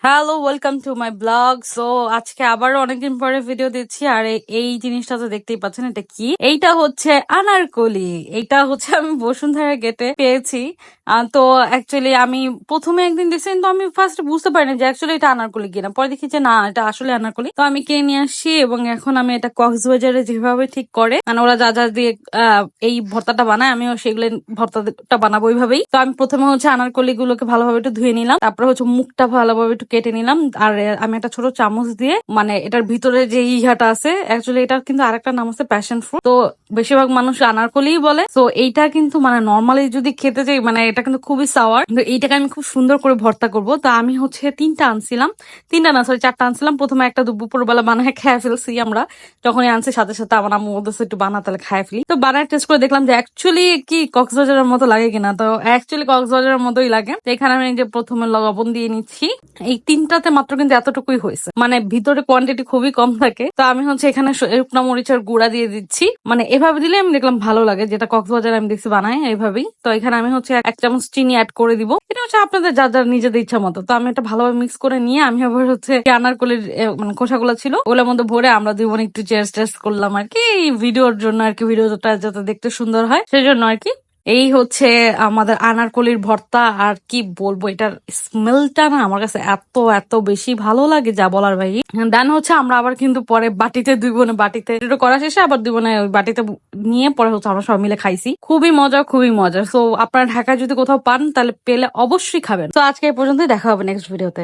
Hello, welcome to my blog. So আজকে আবারও অনেকদিন পরে ভিডিও দিচ্ছি। আর এই জিনিসটা তো দেখতেই পাচ্ছেন, এটা কি? এইটা হচ্ছে আনারকলি। এইটা হচ্ছে আমি বসুন্ধরা গেটে পেয়েছি। তো অ্যাকচুয়ালি আমি প্রথমে একদিন দেখছি, তো আমি ফার্স্ট বুঝতে পারিনি যে অ্যাকচুয়ালি এটা আনারকলি কিনা। পরে দেখি যে না, এটা আসলে আনারকলি। তো আমি কিনে নিয়ে আসছি এবং এখন আমি এটা কক্সবাজারে যেভাবে ঠিক করে, মানে ওরা যা যা দিয়ে এই ভর্তাটা বানায়, আমিও সেগুলো ভর্তাটা বানাবো ওইভাবেই। তো আমি প্রথমে হচ্ছে আনারকলি গুলোকে ভালোভাবে একটু ধুয়ে নিলাম, তারপরে হচ্ছে মুখটা ভালোভাবে একটু কেটে নিলাম। আর আমি একটা ছোট চামচ দিয়ে, মানে এটার ভিতরে যে ইহাটা আছে, অ্যাকচুয়ালি এটার কিন্তু আরেকটা নাম আছে প্যাশন ফ্রুট। তো বেশিরভাগ মানুষ আনারকলিই বলে। তো এইটা কিন্তু মানে নর্মালি যদি খেতে চাই, মানে এটা কিন্তু খুবই সাওয়ার। কিন্তু এইটাকে আমি খুব সুন্দর করে ভর্তা করব। তো আমি হচ্ছে তিনটা আনছিলাম, তিনটা না সরি চারটা আনছিলাম। প্রথমে একটা দুপুরবেলা বানায় খেয়ে ফেলছি আমরা, যখনই আনছি সাথে সাথে আমার আম্মু বলতেছে একটু বানা, তাহলে খাই ফেলি। তো বানায় টেস্ট করে দেখলাম যে অ্যাকচুয়ালি কি কক্সবাজারের মতো লাগে কিনা। তো অ্যাকচুয়ালি কক্সবাজারের মতোই লাগে। তো এখানে আমি যে প্রথমে লবণ দিয়ে নিচ্ছি। এই তিনটাতে মাত্র কিন্তু এতটুকুই হয়েছে, মানে ভিতরে কোয়ান্টিটি খুবই কম থাকে। তো আমি হচ্ছে এখানে শুকনো মরিচের গুঁড়া দিয়ে দিচ্ছি। মানে এভাবে দিলে আমি দেখলাম ভালো লাগে, যেটা কক্সবাজারে আমি দেখছি বানাই এইভাবেই। তো এখানে আমি হচ্ছে এক চামচ চিনি অ্যাড করে দিব। এটা হচ্ছে আপনাদের যার যার নিজেদের ইচ্ছা মতো। তো আমি এটা ভালোভাবে মিক্স করে নিয়ে আমি আবার হচ্ছে আনারকলির মানে খোসাগুলো ছিল ওগুলোর মধ্যে ভরে আমরা দুই বোন একটু চেয়ার টেস্ট করলাম আর কি, ভিডিওর জন্য আর কি, ভিডিওটা যাতে দেখতে সুন্দর হয় সেই জন্য আর কি। এই হচ্ছে আমাদের আনারকলির ভর্তা। আর কি বলবো, এটার স্মেলটা না আমার কাছে এত এত বেশি ভালো লাগে যা বলার বাইরে। দেন হচ্ছে আমরা আবার কিন্তু পরে বাটিতে, দুই বোনে বাটিতে এটা করা শেষে আবার দুই বোনে ওই বাটিতে নিয়ে পরে হচ্ছে আমরা সব মিলে খাইছি। খুবই মজা, খুবই মজা। সো আপনারা ঢাকায় যদি কোথাও পান তাহলে পেলে অবশ্যই খাবেন। তো আজকে এই পর্যন্তই, দেখা হবে নেক্সট ভিডিওতে।